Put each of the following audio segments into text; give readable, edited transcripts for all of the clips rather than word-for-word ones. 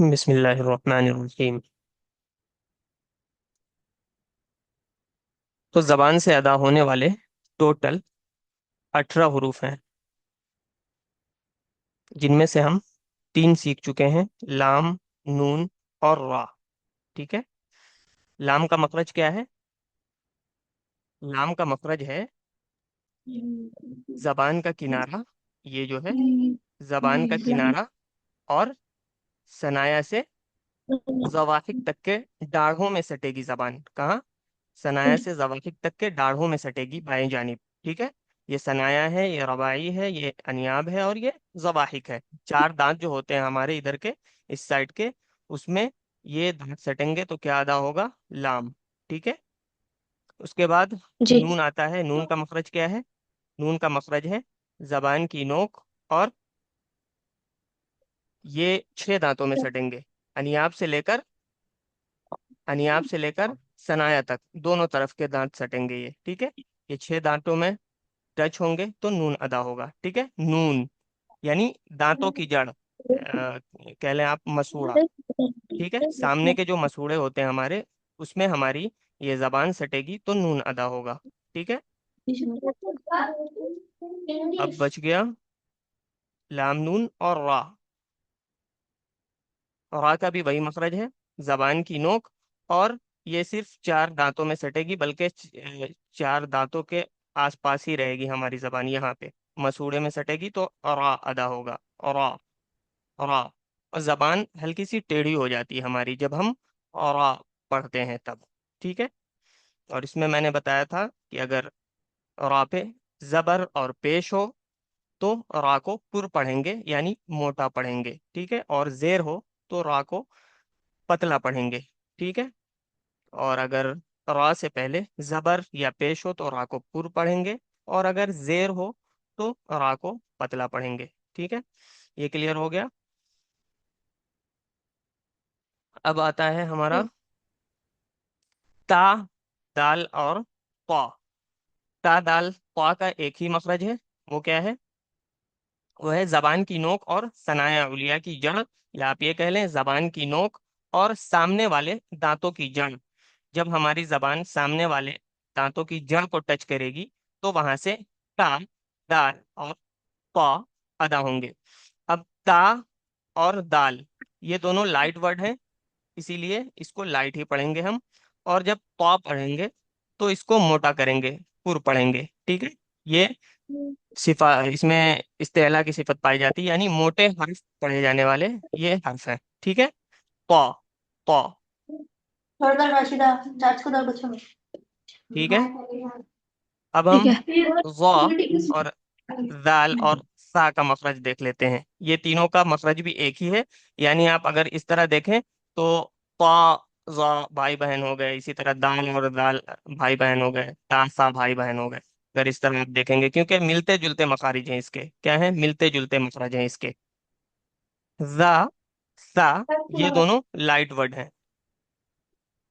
बिस्मिल्लाहिर्रहमानिर्रहीम। तो जबान से अदा होने वाले टोटल 18 हरूफ हैं, जिनमें से हम तीन सीख चुके हैं, लाम, नून और रा। ठीक है। लाम का मखरज क्या है? लाम का मखरज है जबान का किनारा, ये जो है जबान का किनारा, और सनाया से जवाहिक तक के दाढ़ों में सटेगी जबान। कहाँ? सनाया से जवाहिक तक के दाढ़ों में सटेगी, बाएं जानिब। ठीक है। ये सनाया है, ये रबाई है, ये अनियाब है, और ये जवाहिक है। चार दांत जो होते हैं हमारे इधर के, इस साइड के, उसमें ये दांत सटेंगे तो क्या अदा होगा? लाम। ठीक है। उसके बाद जी। नून आता है। नून का मखरज क्या है? नून का मखरज है जबान की नोक, और ये छह दांतों में सटेंगे। अनियाब से लेकर अनियाब से लेकर सनाया तक दोनों तरफ के दांत सटेंगे ये। ठीक है। ये छह दांतों में टच होंगे तो नून अदा होगा। ठीक है। नून यानी दांतों की जड़, कह लें आप मसूड़ा। ठीक है। सामने के जो मसूड़े होते हैं हमारे, उसमें हमारी ये जबान सटेगी तो नून अदा होगा। ठीक है। अब बच गया लाम, नून और रा। रा का भी वही मखरज है, जबान की नोक, और ये सिर्फ चार दांतों में सटेगी, बल्कि चार दांतों के आसपास ही रहेगी हमारी जबान, यहाँ पे मसूड़े में सटेगी तो रा अदा होगा। रा, रा। और जबान हल्की सी टेढ़ी हो जाती है हमारी जब हम रा पढ़ते हैं तब। ठीक है। और इसमें मैंने बताया था कि अगर रा पे जबर और पेश हो तो रा को पुर पढ़ेंगे, यानी मोटा पढ़ेंगे। ठीक है। और जेर हो तो रा को पतला पढ़ेंगे। ठीक है। और अगर रा से पहले जबर या पेश हो तो रा को पुर पढ़ेंगे, और अगर जेर हो तो रा को पतला पढ़ेंगे। ठीक है। ये क्लियर हो गया। अब आता है हमारा ता, दाल और पा। ता, दाल, पा का एक ही मखरज है। वो क्या है? वो है जबान की नोक और सनाया उलिया की जड़, या आप ये कह लें जबान की नोक और सामने वाले दांतों की जड़। जब हमारी जबान सामने वाले दांतों की जड़ को टच करेगी तो वहां से ता, दाल और पा अदा होंगे। अब ता और दाल ये दोनों लाइट वर्ड हैं, इसीलिए इसको लाइट ही पढ़ेंगे हम। और जब पा पढ़ेंगे तो इसको मोटा करेंगे, पुर पढ़ेंगे। ठीक है। ये सिफा इसमें इस्तेला की सिफत पाई जाती है, यानी मोटे हर्फ पढ़े जाने वाले ये हर्फ हैं। ठीक है। पा, पा। थोड़ा राशिदा चार्ज को दर बच्चों में। ठीक है। अब ठीक हम है। ज़ा और दाल और सा का मखरज देख लेते हैं। ये तीनों का मखरज भी एक ही है, यानी आप अगर इस तरह देखें तो पा, ज़ा भाई बहन हो गए, इसी तरह दाल और दाल भाई बहन हो गए, ता सा भाई बहन हो गए। अगर इस तरह आप देखेंगे, क्योंकि मिलते जुलते मखारिज हैं इसके। क्या है? मिलते जुलते मखरज हैं इसके। जा, सा, ये दोनों लाइट वर्ड हैं।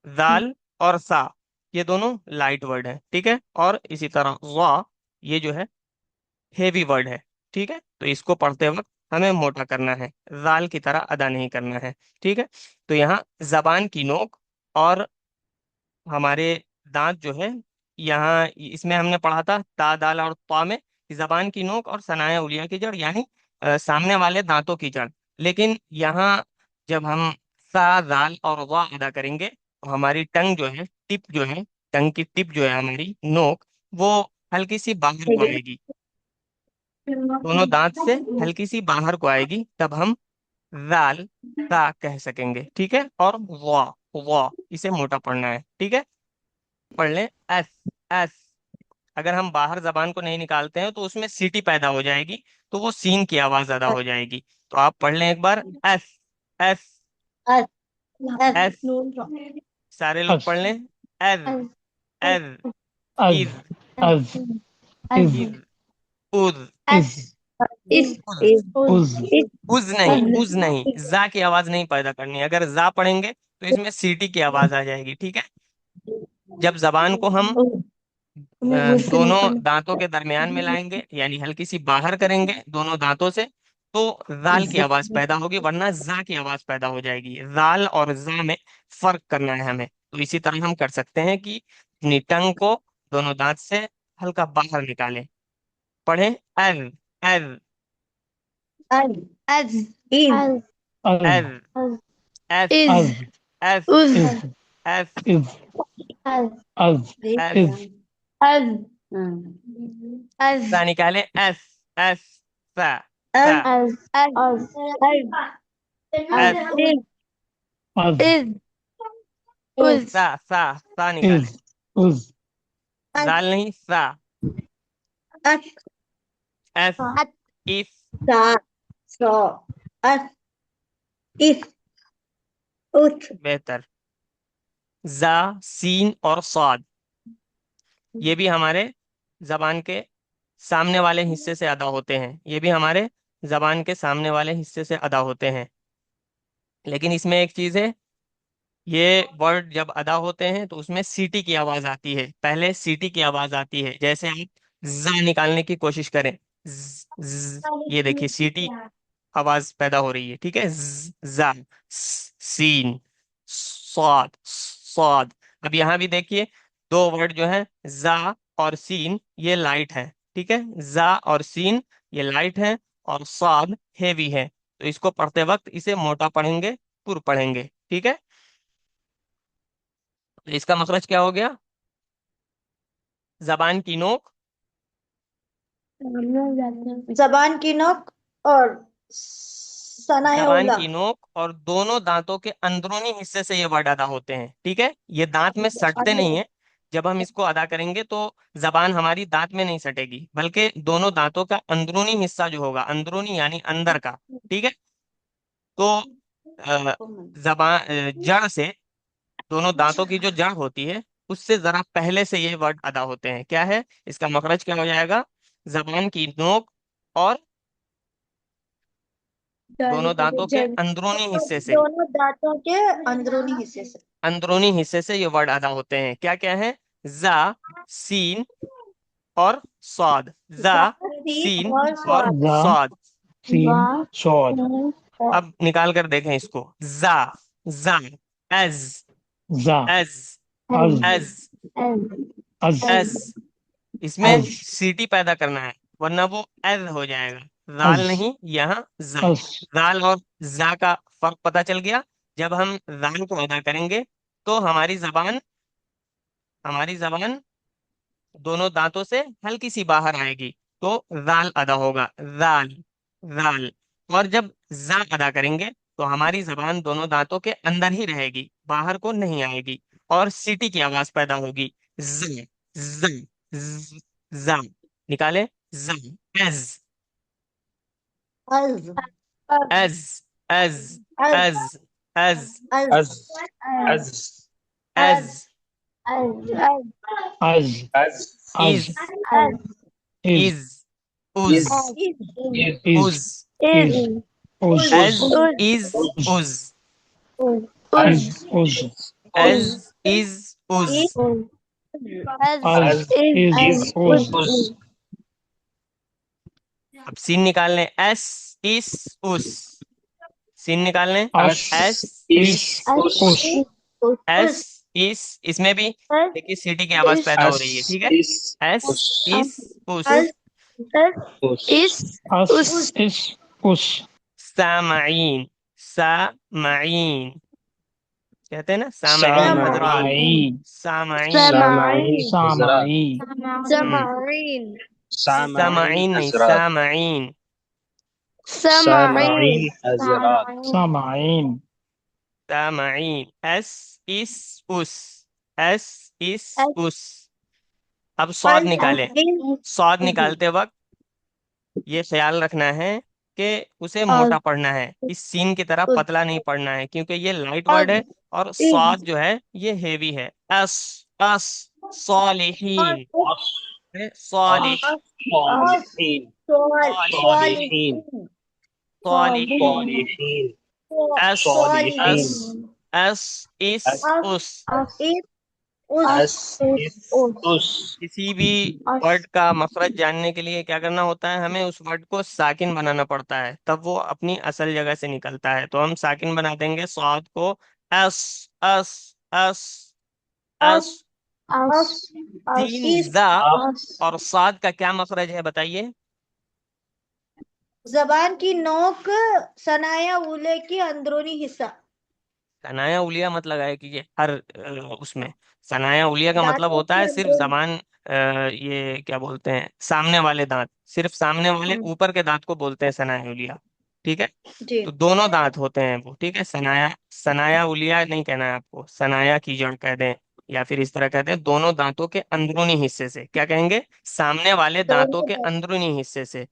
दाल और सा ये दोनों लाइट वर्ड हैं। ठीक है। और इसी तरह ज़ा ये जो है हेवी वर्ड है। ठीक है। तो इसको पढ़ते वक्त हमें मोटा करना है, जाल की तरह अदा नहीं करना है। ठीक है। तो यहाँ जबान की नोक और हमारे दांत जो है, यहाँ इसमें हमने पढ़ा था ता, दाल और ता में जबान की नोक और सनाया उलिया की जड़, यानी सामने वाले दांतों की जड़। लेकिन यहाँ जब हम सा, दाल और वा अदा करेंगे तो हमारी टंग जो है, टिप जो है, टंग की टिप जो है हमारी नोक, वो हल्की सी बाहर को आएगी। दोनों दांत से हल्की सी बाहर को आएगी, तब हम जाल, ता कह सकेंगे। ठीक है। और वा, वा इसे मोटा पढ़ना है। ठीक है। पढ़ लें एस, एस। अगर हम बाहर जबान को नहीं निकालते हैं तो उसमें सीटी पैदा हो जाएगी, तो वो सीन की आवाज अदा हो जाएगी। तो आप पढ़ लें एक बार एस, एस, एस। सारे लोग अस पढ़ लें एज, एज, अज इज, अज इज इज, उज, इज इस उज। उज उज नहीं, उज नहीं, जा की आवाज नहीं पैदा करनी। अगर जा पढ़ेंगे तो इसमें सीटी की आवाज आ जाएगी। ठीक है। जब जबान को हम हमें वो इससे नहीं दोनों पढ़ना। दांतों के दरमियान में लाएंगे, यानी हल्की सी बाहर करेंगे दोनों दांतों से, तो जाल की आवाज पैदा होगी, वरना जा की आवाज पैदा हो जाएगी। जाल और जा में फर्क करना है हमें। तो इसी तरह हम कर सकते हैं कि अपनी टंग को दोनों दांत से हल्का बाहर निकालें। पढ़े एज, एज, Az. Az. Is. Az. एज, एस, Az. एस, Is. एस, Is. Az. Az. एस। Is. Az. Az. सा निकाले, एस, एस, सा, सा, Az. Az. Az. S, Az. Uz. सा निकाले। Is. Uz. जाल नहीं, सा, At. S, At. इस, Sa. So. At. Is. Ut. बेहतर। जा, सीन और स्वाद, ये भी हमारे जबान के सामने वाले हिस्से से अदा होते हैं। ये भी हमारे जबान के सामने वाले हिस्से से अदा होते हैं। लेकिन इसमें एक चीज है, ये वर्ड जब अदा होते हैं तो उसमें सीटी की आवाज आती है। पहले सीटी की आवाज आती है। जैसे आप जा निकालने की कोशिश करें, ये देखिए सीटी आवाज पैदा हो रही है, ठीक है। जा, सीन, स्वाद, स्वाद। अब यहाँ भी देखिए, दो वर्ड जो है जा और सीन, ये लाइट है, ठीक है। जा और सीन ये लाइट है, और स्वाद हेवी है। तो इसको पढ़ते वक्त इसे मोटा पढ़ेंगे, पुर पढ़ेंगे, ठीक है। तो इसका मखरज क्या हो गया? जबान की नोक, जबान की नोक और सनाए जबान उला। की नोक और दोनों दांतों के अंदरूनी हिस्से से ये वर्ड अदा होते हैं, ठीक है। ये दांत में सटते नहीं है। जब हम इसको अदा करेंगे तो जबान हमारी दांत में नहीं सटेगी, बल्कि दोनों दांतों का अंदरूनी हिस्सा जो होगा, अंदरूनी यानी अंदर का, ठीक है। तो जड़ से, दोनों दांतों की जो जड़ होती है उससे जरा पहले से ये वर्ड अदा होते हैं। क्या है इसका मखरज? क्या हो जाएगा? जबान की नोक और दोनों दांतों के अंदरूनी हिस्से से, दोनों दांतों के अंदरूनी हिस्से से। अंदरूनी हिस्से से ये वर्ड अदा होते हैं। क्या क्या है? जा, सीन और स्वाद। जा, सीन और और स्वाद। Za. स्वाद। Sin. Sword. अब निकाल कर देखें इसको। जा, जा, एज, Za. एज, Az. एज, Az. एज। इसमें Az. सीटी पैदा करना है, वरना वो एज हो जाएगा। जाल Az. नहीं, यहाँ जा। Az. जाल और जा का फर्क पता चल गया। जब हम जाल को अदा करेंगे तो हमारी जबान दोनों दांतों से हल्की सी बाहर आएगी, तो जाल अदा होगा। जाल, जाल। और जब जा अदा करेंगे तो हमारी जबान दोनों दांतों के अंदर ही रहेगी, बाहर को नहीं आएगी, और सीटी की आवाज पैदा होगी। ज, ज, ज, जा। निकाले, जा, एज, अज। एज, एज, अज। एज, एज, अज। Az, एज, Az. इज, Az. Is. इज, उज, is, Is. उज, Is. Uz. एज, इज, उज, az, Is. Uz. एज, इज, उज। Az. Is. Uz. uz, अब सीन निकालने, एस, इस, उस। सीन निकालने, As. एस, is, इस, us, एस, इस। इसमें भी देखिए सीटी की आवाज पैदा हो रही है, as, ठीक है। is, एस, us, इस, उस। us, As. Is. Us. सामाइन, सामाइन, कहते हैं ना, सामाइन हजरात, Samain, सामाइन। Samain, Hazrat, Samai. Samain, सामाइन नहीं, Hazrat, सामाइन। Samain, Hazrat, Samain. सामाइन, एस, इस, उस, एस, इस, उस। अब स्वाद निकालें। स्वाद निकालते वक्त ये ख्याल रखना है कि उसे मोटा पढ़ना है, इस सीन की तरह पतला नहीं पढ़ना है, क्योंकि ये लाइट वर्ड है। और स्वाद जो है ये हेवी है। अस, अस, सालिहीन, सालिह, Salihin, सालिहीन, Salihin, सालिहीन। Salihin, अस, अस, Salihin, अस, इस, as, उस, अस इस उस किसी भी वर्ड का मखरज जानने के लिए क्या करना होता है, हमें उस वर्ड को साकिन बनाना पड़ता है, तब वो अपनी असल जगह से निकलता है। तो हम साकिन बना देंगे स्वाद को, एस अस अस अस। सीन जा और साद का क्या मखरज है बताइए? जबान की नोक सनाया उले की अंदरूनी हिस्सा। सनाया उलिया मत लगाया कीजिए हर उसमें। सनाया उलिया का मतलब दांतों होता के है सिर्फ अंदरूनी। जबान, ये क्या बोलते हैं, सामने वाले दांत, सिर्फ सामने वाले ऊपर के दांत को बोलते हैं सनाया उलिया। ठीक है। जी। तो दोनों दांत होते हैं वो, ठीक है। सनाया सनाया उलिया नहीं कहना है आपको, सनाया की जड़ कह दें, या फिर इस तरह कहते हैं दोनों दांतों के अंदरूनी हिस्से से। क्या कहेंगे? सामने वाले दांतों के दोनों अंदरूनी हिस्से से।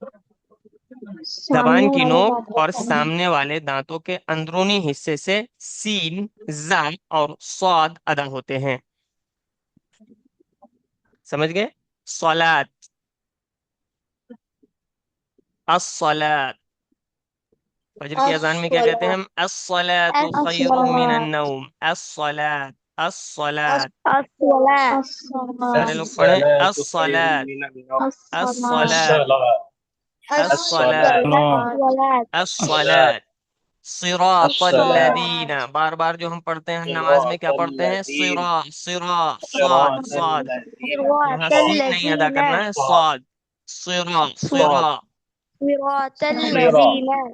सामने जबान की वाले नोक दांतों और का। सामने वाले दांतों के अंदरूनी हिस्से से सीन, जा और स्वाद अदा होते हैं। समझ गए? सलात, अस्सलात। फजर की अजान में क्या कहते हैं हम? अस्सलातु खैरुम मिनन अस्सलात नौम। अस्सलात, अस्सलात। अस्सलात सारे लोग पढ़ें अस्सलातु खैरुम अस्सलात, मिनन नौम। अस्सलात, अस्सलात अस्सलात, अस्सलात अस्सलात अस्सलात। अस्सलात सिरातल्लदीन, बार बार जो हम पढ़ते हैं नमाज में, क्या पढ़ते हैं? सिरातल्लज़ीन सिरा सिरा, स्वाद स्वाद। सिरातल्लज़ीन यहाँ सीन नहीं अदा सिरातल्लज़ीन करना है, स्वाद स्वाद। सिरा सिरा, स्वाद सिरा सिरातल्लज़ीन सिरातल।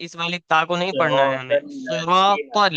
इस वाली ता को नहीं पढ़ना है हमें। सिरातल्लज़ीन सिरातल,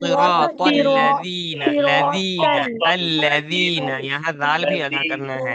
सिरातल सिरातल्लज़ीन, लज़ीन, सिरातल अल्लज़ीन, यहाँ दाल भी अदा सिरातल्लज़ीन करना है।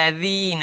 सिरातल्लज़ीन,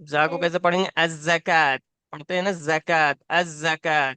जा को कैसे पढ़ेंगे? अज़्ज़कात, पढ़ते हैं ना ज़कात, अज़्ज़कात,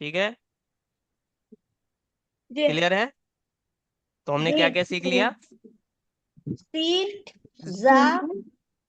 ठीक है, जी। क्लियर है? तो हमने क्या क्या सीख लिया? सीन जा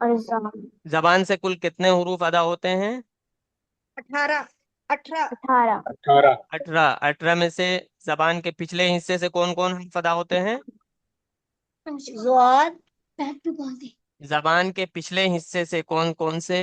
और ज़ाल जबान से कुल कितने हुरूफ अदा होते हैं? 18 18। 18 18 18। 18 में से जबान के पिछले हिस्से से कौन कौन हर्फ अदा होते हैं? ज़ाद बैक पे बोल दे। जबान के पिछले हिस्से से कौन कौन से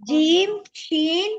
जीम शीन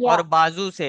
या और बाजू से,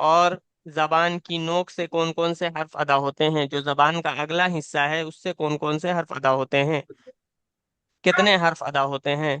और जबान की नोक से कौन कौन से हर्फ अदा होते हैं? जो जबान का अगला हिस्सा है, उससे कौन कौन से हर्फ अदा होते हैं? कितने हर्फ अदा होते हैं?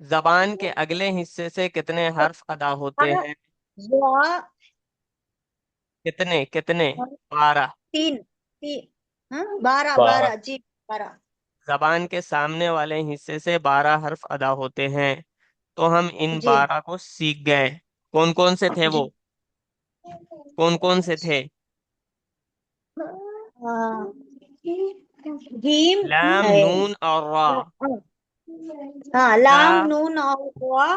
जबान के अगले हिस्से से कितने हर्फ अदा होते हैं? ज़ा कितने कितने? 12। तीन तीन। हाँ 12 12 12 जी 12। जबान के सामने वाले हिस्से से 12 हर्फ अदा होते हैं। तो हम इन जी 12 को सीख गए। कौन कौन से थे वो? जी। कौन कौन से थे? हाँ जीम लाम, है। नून और रा। हाँ ता, लाम नून और वा।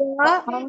वा हम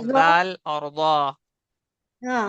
ज़ा। दाल और दा। हाँ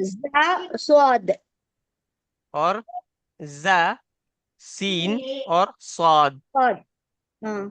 ज़ा स्वाद। और जा, सीन और स्वाद। स्वाद। हाँ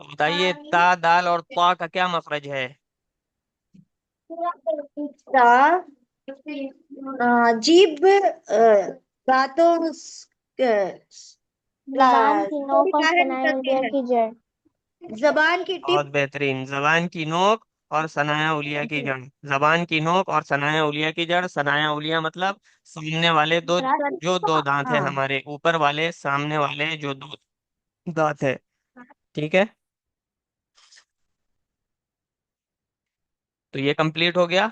तो बताइए, ता, दाल और ता का क्या मखरज है? ता जीभ दांतों जबान की थोड़ी नोक और बाहर सनाए निकलती उलिया है। की जड़ जबान की बहुत टिप बेहतरीन। जबान की नोक और सनाया उलिया की जड़। जबान की नोक और सनाया उलिया की जड़। सनाया उलिया मतलब सामने वाले दो, जो दो दांत है हाँ हमारे ऊपर वाले, सामने वाले जो दो दांत है। ठीक है। तो ये कंप्लीट हो गया।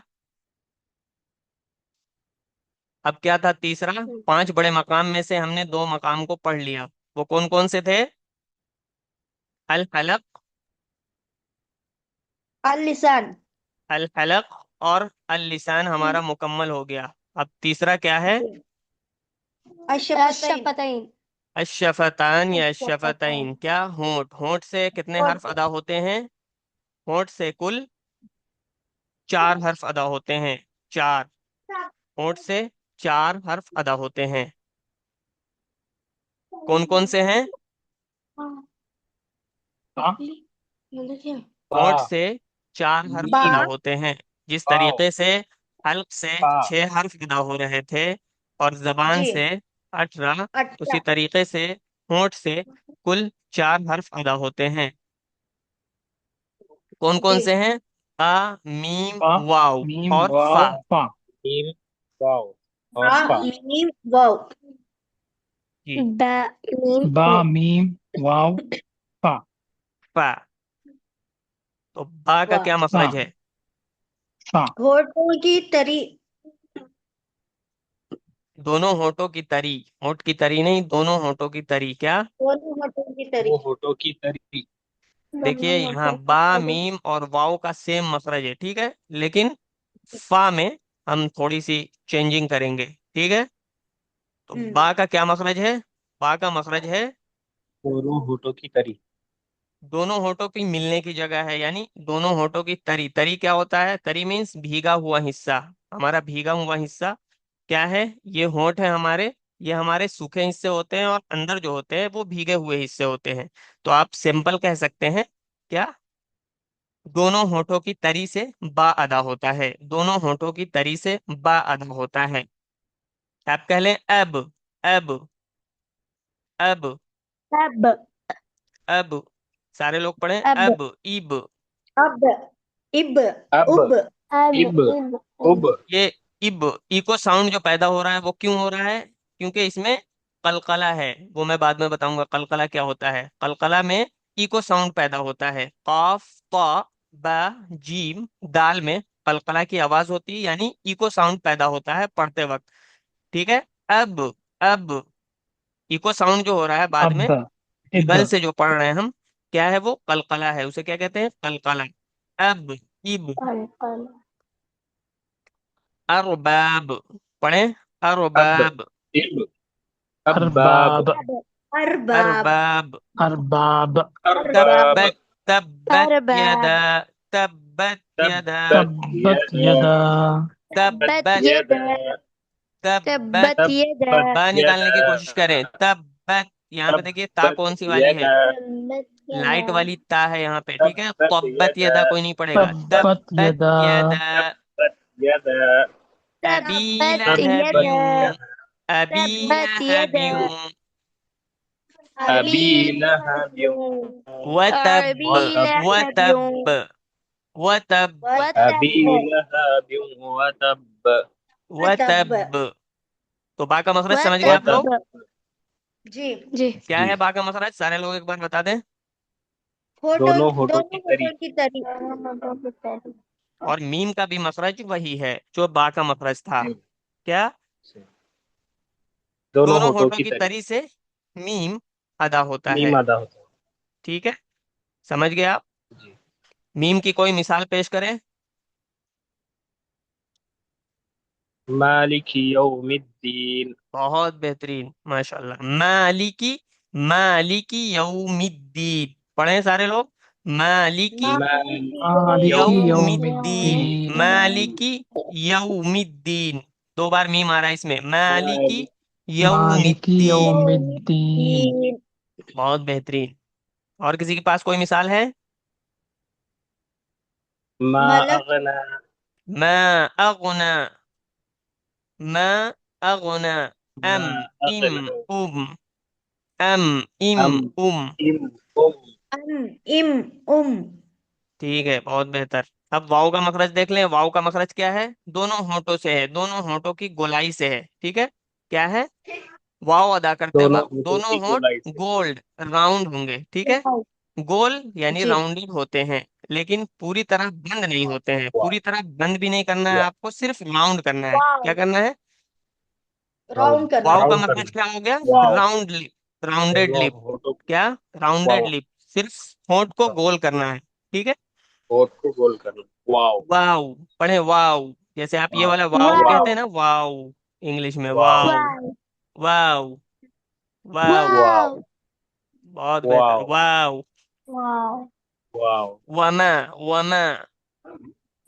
अब क्या था तीसरा? 5 बड़े मकाम में से हमने 2 मकाम को पढ़ लिया। वो कौन कौन से थे? अल हलक, अल-लिसान, अल हलक और अल लिसान हमारा मुकम्मल हो गया। अब तीसरा क्या है? अश-शफ़तैन, अशफतैन। अशफतान या अशफतैन। अशफतैन। क्या? होंठ। होंठ से कितने हर्फ अदा होते हैं? होंठ से कुल 4 हर्फ अदा होते हैं। 4। होंठ से 4 हर्फ अदा होते हैं। कौन कौन से हैं? हाँ बा होंठ से 4 हर्फ बा, अदा होते हैं। जिस वाव तरीके से हल्क से पा 6 हर्फ अदा हो रहे थे और जबान जी, से 18, उसी 18, तरीके से होंठ से कुल 4 हर्फ अदा होते हैं। कौन कौन जी, से हैं? आ, मीम, पा वाव मीम और फा। वाव फा। मीम वाव बा, और फा। मीम, वाव, जी, बा मीम बा मीम वाव फा। फा। तो बा का वाह, क्या फा मखरज है? फा। होठों की तरी, दोनों होठों की तरी। होठ की तरी नहीं, दोनों होठों की तरी। क्या? दोनों होठों की तरी, वो होठों की तरी। देखिए दोनों यहाँ होठों की बा, तरी। मीम और वाव का सेम मखरज है, ठीक है, लेकिन फा में हम थोड़ी सी चेंजिंग करेंगे, ठीक है। तो हम्म, बा का क्या मखरज है? बा का मखरज है दोनों होठों की तरी। दोनों होठों की मिलने की जगह है, यानी दोनों होठों की तरी। तरी क्या होता है? तरी मीन्स भीगा हुआ हिस्सा। हमारा भीगा हुआ हिस्सा क्या है? ये होंठ है हमारे। ये हमारे सूखे हिस्से होते हैं और अंदर जो होते हैं वो भीगे हुए हिस्से होते हैं। तो आप सिंपल कह सकते हैं क्या? दोनों होठों की तरी से बा अदा होता है। दोनों होठों की तरी से बा अदा होता है। आप कह लें अब, अब, अब, अब अब। सारे लोग पढ़ें अब अब, इब। अब, इब, अब उब, अब इब इब उब। ये इब, इको साउंड जो पैदा हो रहा है वो क्यों हो रहा है? क्योंकि इसमें कलकला है। वो मैं बाद में बताऊंगा कलकला क्या होता है। कलकला में इको साउंड पैदा होता है। काफ, ता, बा, जीम, दाल में कलकला की आवाज होती है, यानी इको साउंड पैदा होता है पढ़ते वक्त, ठीक है। अब, अब, इको साउंड जो हो रहा है बाद में अब इब गल से जो पढ़ रहे हैं हम, क्या है वो? कलकला है। उसे क्या कहते हैं? कलकला। अब, इब, कल कल अरबाब। पढ़ें अब अरबाब, इब अब्बाब अरबाब अब, अरबाब, अरबाब। अरबाब अरबाब तब्बत, तब्बत यदा, अरबाब तब्बत यदा, तब्बत तब्बत यदा यदा तब्बत तब्बत, यदा यदा तब्बत। तब्बत यदा तब्बत बा निकालने की कोशिश यदा करें। तब्बत। यहाँ पे देखिए ता तब्बत कौन सी वाली है? यदा तब्बत लाइट यदा वाली ता है यहाँ पे, ठीक है। तब्बत तब्बत यदा यदा कोई नहीं पड़ेगा। तब्बत तब्बत यदा यदा तब्बत यदा अबी तब्बत लहब, यदा तब्बत अबी तब्बत लहब, यदा अबी अबी लहब वतब, अबी वतब लहब वतब, वतब, अबी वतब लहब वतब तब, वतब। तो बा का मखरज समझ गए आप वतब लोग? वतब। जी, जी क्या जी। है बा का मखरज? सारे लोग एक बार बता दें। होठों, दोनों होठों की दोनों तरी। होठों की तरी, और मीम का भी मखरज वही है जो बा का मखरज था। हम्म, क्या? दोनों दोनों होठों होठों की की तरी। तरी से मीम अदा होता है, मीम अदा होता ठीक है। समझ गए आप? है। जी। मीम की कोई मिसाल पेश करें। मालिक यौमिद्दीन। बहुत बेहतरीन, माशाल्लाह। मालिकी, मालिकी यौमिद्दीन। पढ़ें सारे लोग। मालिकी मालिक मालिकी यौमिद्दीन, यौमिद्दीन मालिकी यौमिद्दीन। 2 बार मीम आ रहा है इसमें। मालिकी मालिक मालिकी यौमिद्दीन। यौमिद्दीन तीन, बहुत बेहतरीन। और किसी के पास कोई मिसाल है? मा मलक, अगना मा अगना, मा अगना, मा अम, इम, अगना उम, अम, इम, अम उम। इम उम। अम, इम, उम, ठीक है, बहुत बेहतर। अब वाव का मखरज देख लें। वाव का मखरज क्या है? दोनों होठों से है, दोनों होठों की गोलाई से है, ठीक है। क्या है? वाव अदा करते दोनों वक्त होठों दोनों की होठ गोलाई से। गोल्ड राउंड होंगे, ठीक है। गोल यानी जी, राउंडेड होते हैं। लेकिन पूरी तरह बंद नहीं होते हैं। वाह पूरी तरह बंद भी नहीं करना है वाह आपको, सिर्फ राउंड करना है। क्या Wow. करना है? राउंड राउंड करना वाव है। का राउंड मतलब करना क्या हो गया? Wow. राउंड लिप, राउंडेड दोनों लिप। होठों क्या? राउंडेड वाव लिप। सिर्फ होंठ को गोल करना है। ठीक है। होठ को गोल करना वाव वाव। पढ़े वाव। जैसे आप ये वाव वाला वाव वाव कहते हैं Wow. ना, वाव। इंग्लिश में वाव वाव। Wow. वाव। वाव। वाव Wow. बहुत बेहतर, वाव वाव। Wow. वाव वमा। वमा।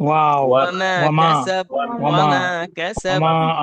वाव वन वमा वमा कसब। वमा वमा कसब। वमा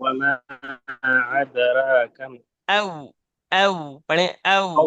वमा अदराक औ। औ। पढ़े औ औ।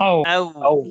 औ औ। औ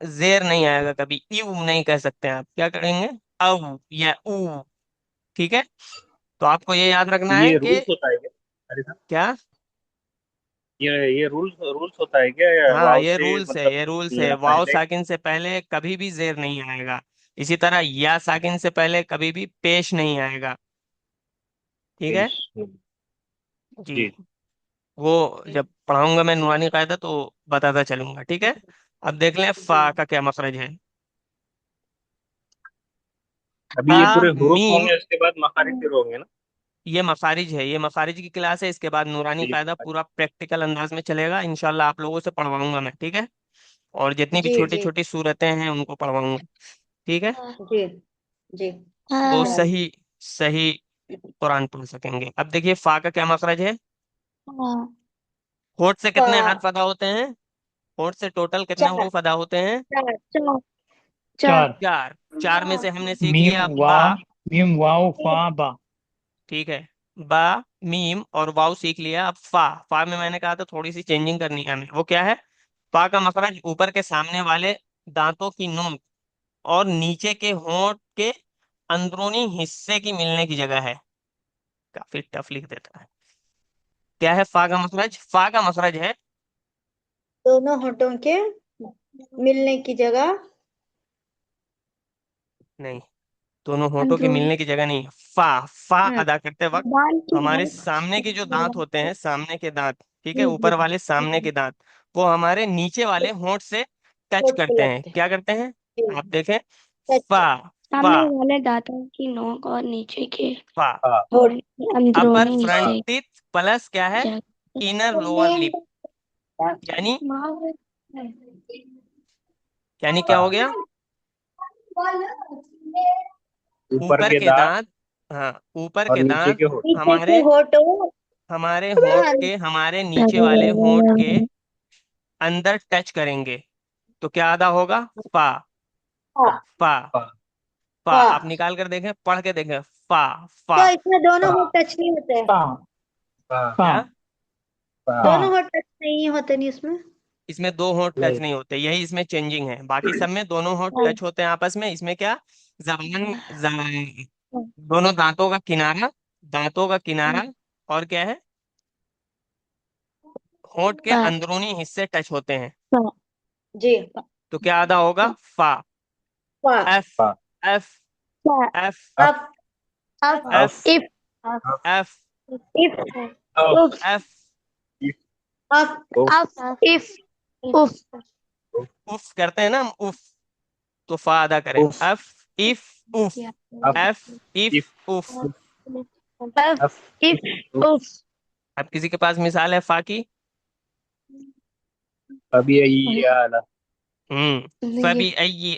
जेर नहीं आएगा कभी, यू नहीं कह सकते आप। क्या करेंगे? औ या ऊ। ठीक है। तो आपको ये याद रखना है ये कि रूल्स होता है क्या? अरे सर, क्या? ये रूल्स रूल्स होता है क्या, या हाँ, वाव ये से रूल्स है, मतलब ये रूल्स है। रखना है वाव राइट? साकिन से पहले कभी भी जेर नहीं आएगा। इसी तरह या साकिन से पहले कभी भी पेश नहीं आएगा। ठीक है जी। जी वो जब पढ़ाऊंगा मैं नूरानी कायदा तो बताता चलूंगा। ठीक है। अब देख लें फा का क्या मखरज है। अभी फा ये पूरे हुरूफ मीम। होंगे, उसके बाद मखारिज शुरू होंगे ना? ये मखारिज है, ये मखारिज की क्लास है। इसके बाद नूरानी जी कायदा पूरा प्रैक्टिकल अंदाज में चलेगा इंशाल्लाह। आप लोगों से पढ़वाऊंगा मैं। ठीक है। और जितनी भी जी छोटी जी छोटी सूरतें हैं उनको पढ़वाऊंगा। ठीक है। जी जी। तो हाँ सही सही कुरान पढ़ सकेंगे। अब देखिए फा का क्या मखरज है। हाँ होठ से फा कितने हर्फ अदा होते हैं? होठ से टोटल कितने चार हरूफ अदा होते हैं? चार चार चार चार चार। चार में से हमने सीख मीम लिया वा बा। मीम वाव फा बा ठीक है। बा, मीम और वाव सीख लिया। अब फा। फा में मैंने कहा था थोड़ी सी चेंजिंग करनी है हमें। वो क्या है? फा का मखरज ऊपर के सामने वाले दांतों की नोक और नीचे के होंठ के अंदरूनी हिस्से की मिलने की जगह है। काफी टफ लिख देता है। क्या है फा का मखरज? फा का मखरज है। दोनों होठों के मिलने की जगह। नहीं, दोनों होठों के अंदरूनी मिलने की जगह नहीं। फा। फा हम्म अदा करते वक्त दाल की हमारे सामने के जो दांत होते है हैं, सामने के दांत, ठीक है, जी जी ऊपर वाले सामने के दांत, वो हमारे नीचे वाले होंठ से टच होठ पे करते हैं। लगते हैं। क्या करते हैं? जी आप देखें। सच। फा। फा। सामने वाले दांतों की नोक और नीचे के फा। हाँ होठ। अपर अंदरूनी फ्रंट हिस्से टीथ प्लस क्या है? की इनर लोअर लिप। यानी यानी क्या हो हाँ गया? ऊपर ऊपर के के दांत दांत। हाँ, ऊपर और के नीचे दांत के होठ। नीचे के हमारे होठों हमारे होंठ का के, हमारे नीचे वाले होंठ के अंदर टच करेंगे तो क्या अदा होगा? फा। फा। फा। हाँ फा। फा। आप निकाल कर देखें, पढ़ के देखें। फा। फा। तो इसमें दोनों हाँ होठ टच नहीं होते। फा हाँ फा क्या? फा दोनों होठ टच नहीं होते नहीं इसमें। इसमें दो होंठ टच नहीं नहीं होते, यही इसमें चेंजिंग है। बाकी सब में दोनों होंठ टच होते हैं आपस में। इसमें क्या? जबान दोनों दांतों का किनारा, दांतों का किनारा, और क्या है? होंठ के अंदरूनी हिस्से टच होते हैं। जी तो क्या अदा होगा? फा। फा। एफ। हाँ एफ। एफ। अफ अब अब F. Of if of F. if of oof F. If अब उफ up if oof उफ उफ करते हैं ना हम, उफ। तो फा अदा करें। उफ एफ। इफ। उफ। Of F. इफ। इफ उफ। उफ up अफ if उफ oof अब किसी के पास मिसाल है फा की? अभी ये आला फबी अय्यी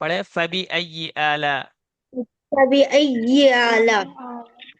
पढ़े फबी अय्यी आला। तभी ये आला।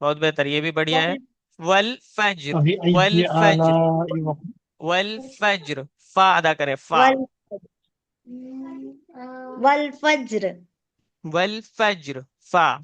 बहुत बेहतर, ये भी बढ़िया है। वल फज्र। अभी वल अय्य फज्र। आला वल फज्र। फा अदा करें। फा। वल वल फज्र। वल फज्र। फा।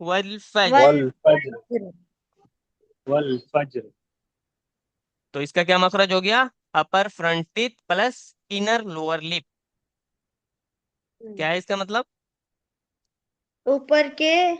वल फज्र। वल वल फज्र फज्र। वल फज्र तो इसका क्या मखरज हो गया? Upper front teeth plus inner lower lip. क्या है इसका मतलब? ऊपर के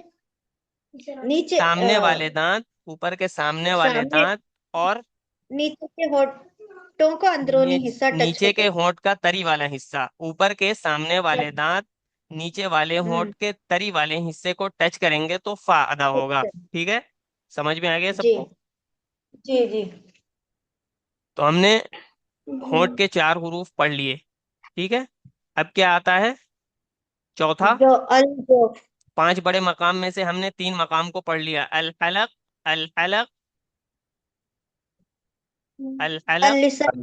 नीचे सामने वाले दांत, ऊपर के सामने वाले सामने दांत और नीचे के होठों का अंदरूनी हिस्सा टच नीचे होते के हैं। होंठ का तरी वाला हिस्सा। ऊपर के सामने वाले दांत, नीचे वाले होंठ के तरी वाले हिस्से को टच करेंगे तो फा अदा होगा। ठीक है, समझ में आ गया जी सबको? जी जी। तो हमने होंठ के 4 हुरूफ पढ़ लिए। ठीक है, अब क्या आता है चौथा? जो अल जो 5 बड़े मकाम में से हमने 3 मकाम को पढ़ लिया, अल हलक, अल हलक, अल अल हलक, लिसान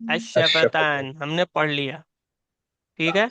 अशफतान हमने पढ़ लिया। ठीक है,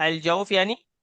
अल जौफ यानी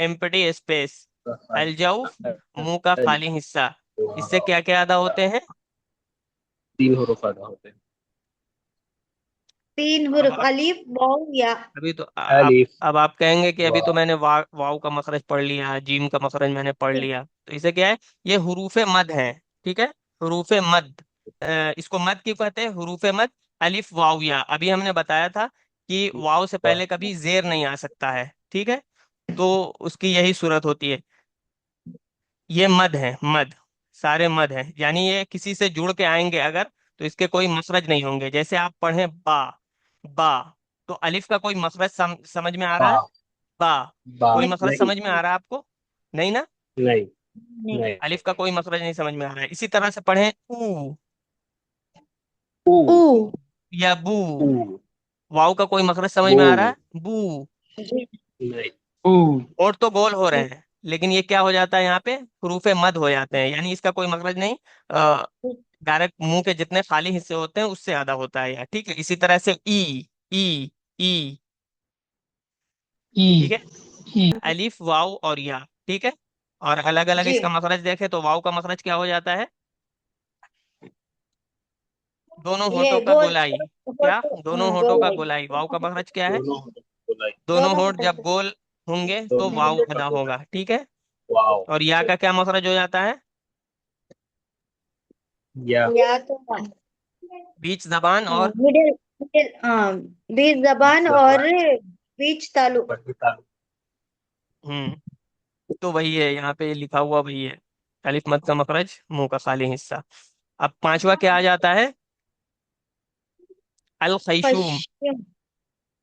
एम्प्टी स्पेस। अल जौफ मुंह का खाली हिस्सा। इससे क्या क्या अदा होते हैं? 3 हरूफ अदा होते हैं। 3 अब हुर्फ आप अलिफ वाव या। अभी तो अलिफ अब आप कहेंगे कि अभी तो वाव मैंने वाव का मखरज पढ़ लिया, जीम का मखरज मैंने पढ़ लिया, तो इसे क्या है, ये हुरूफे मद हैं। ठीक है, हुरूफे मद, इसको मद क्यों कहते हैं? हुरूफे मद, अलिफ वाव या। अभी हमने बताया था कि वाव से पहले कभी जेर नहीं आ सकता है। ठीक है, तो उसकी यही सूरत होती है। ये मद है, मद, सारे मद हैं, यानी ये किसी से जुड़ के आएंगे अगर, तो इसके कोई मखरज नहीं होंगे। जैसे आप पढ़ें बा, बा, तो अलिफ का कोई मखरज समझ में आ रहा बा है? बा, बा कोई मखरज नहीं समझ में आ रहा है आपको? नहीं ना, नहीं नहीं। नहीं अलिफ का कोई मखरज नहीं समझ में आ रहा है। इसी तरह से पढ़ें ऊ ऊ ऊ या बू, ऊ वाव का कोई मखरज समझ बू में आ रहा है? बू। जी नहीं ऊ और तो गोल हो रहे हैं, लेकिन ये क्या हो जाता है यहाँ पे, हुरूफे मद हो जाते हैं, यानी इसका कोई मखरज नहीं। डायरेक्ट मुंह के जितने खाली हिस्से होते हैं उससे आधा होता है यार। ठीक है, इसी तरह से ई, ई, ई ठीक है, ई अलिफ वाव और या। ठीक है, और अलग अलग जी। इसका मखरज देखे तो वाव का मखरज क्या हो जाता है? दोनों होठों ये का गोल गोलाई। क्या? दोनों होठों का गोलाई। गोलाई, वाव का मखरज क्या है? दोनों बोला दोनों दोनों होठ होठों जब से। गोल होंगे तो दोनों वाव होठों का अदा बोला होगा। ठीक है, वाव और या का क्या मखरज हो जाता है? या या तो बीच जबान और मिडिल मिडिल बीच जबान और जबान बीच तालु। बरकता तो वही है, यहाँ पे लिखा हुआ वही है, अलिफ मद का मखरज, मुंह का खाली हिस्सा। अब पांचवा क्या आ जाता है? अल खैशूम। खश्यम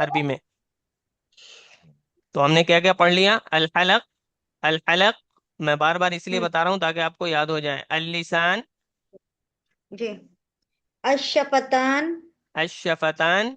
अरबी में। तो हमने क्या क्या पढ़ लिया? अल हलक, अल हलक, मैं बार बार इसलिए बता रहा हूँ ताकि आपको याद हो जाए। अल लिसान, जी। अशफतान अशफतान,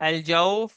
अल जौफ।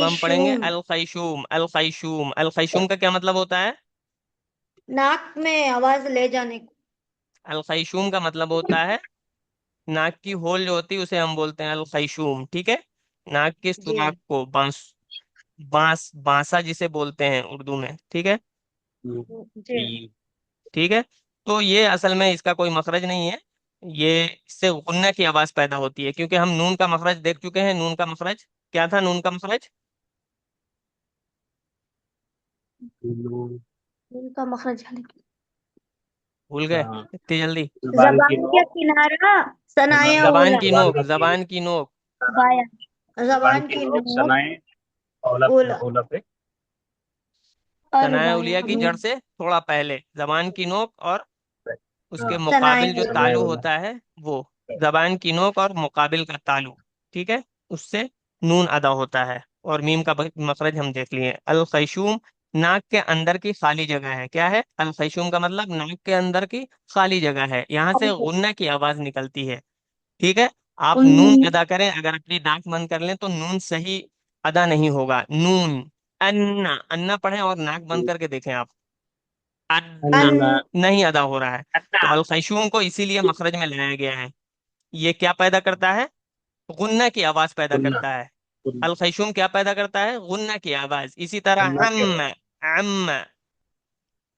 हम पढ़ेंगे खैशूम। अल खैशूम। अल खैशूम, अल खैशूम का क्या मतलब होता है? नाक में आवाज ले जाने को। अल खैशूम का मतलब होता है नाक की होल जो होती है उसे हम बोलते हैं अल खैशूम। ठीक है, नाक के जी सुराख को, बांस, बांस, बांसा जिसे बोलते हैं उर्दू में। ठीक है, जी। ठीक है, तो ये असल में इसका कोई मखरज नहीं है, ये इससे गुन्ना की आवाज पैदा होती है, क्योंकि हम नून का मखरज देख चुके हैं। नून का मखरज क्या था? नून का मखरज उनका मखरज भूल गए हाँ इतनी जल्दी? जुबान की जबान का नोक किनारा सनाया जबान ओला। की जुबान नोक, का कील जबान की नोक, बाया। जुबान जबान की की नोक नोक सनाए ओला ओला। ओला पे और सनाया बाया उलिया की जड़ से थोड़ा पहले, जबान की नोक और हाँ उसके सनाया मुकाबिल जो ओला। सनाए तालु ओला होता है वो, जबान की नोक और मुकाबिल का तालु। ठीक है, उससे नून अदा होता है। और मीम का मखरज हम देख लिए। अल खैशूम नाक के अंदर की खाली जगह है। क्या है अल खैशूम का मतलब? नाक के अंदर की खाली जगह है, यहाँ से गुन्ना की आवाज निकलती है। ठीक है, आप नून उन अदा करें, अगर अपनी नाक बंद कर लें तो नून सही अदा नहीं होगा। नून, अन्ना, अन्ना पढ़ें और नाक बंद करके देखें आप, अन्ना अन अन्ना नहीं अदा हो रहा है। तो अल खैशूम को इसीलिए मखरज में लाया गया है। ये क्या पैदा करता है? गुन्ना की आवाज पैदा कुन्ना करता है। कुन्ना अल खैशूम क्या पैदा करता है? गुन्ना की आवाज। इसी तरह अन्ना क्या अम्मा, अम्मा,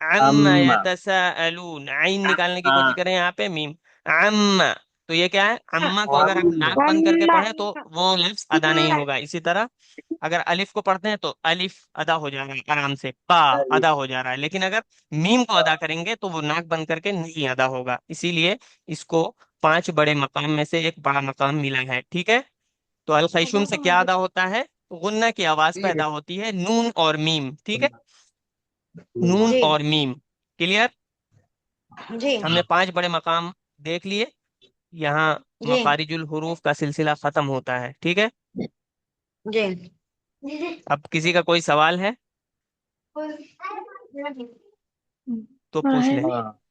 अम्मा अम्मा यतसाअलून, आइन निकालने की कोशिश हाँ करें यहाँ पे, मीम, अम्मा। तो ये क्या है? अम्मा को अगर आप अम्मा नाक बंद करके पढ़े तो वो लफ्ज अदा नहीं होगा। इसी तरह अगर अलिफ को पढ़ते हैं तो अलिफ अदा हो जा रहा है आराम से, बा अदा हो जा रहा है, लेकिन अगर मीम को अदा करेंगे तो वो नाक बंद करके नहीं अदा होगा। इसीलिए इसको 5 बड़े मकाम में से एक बड़ा मकाम मिला है। ठीक है, तो अल खैशुम से क्या अदा होता है? गुन्ना की आवाज पैदा होती है नून और मीम, ठीक है, नून जी और मीम। क्लियर। जी हमने 5 बड़े मकाम देख लिए। यहाँ जी मखारिजुल हुरूफ का सिलसिला खत्म होता है, ठीक है। जी अब किसी का कोई सवाल है तो हाँ पूछ है। ले। हाँ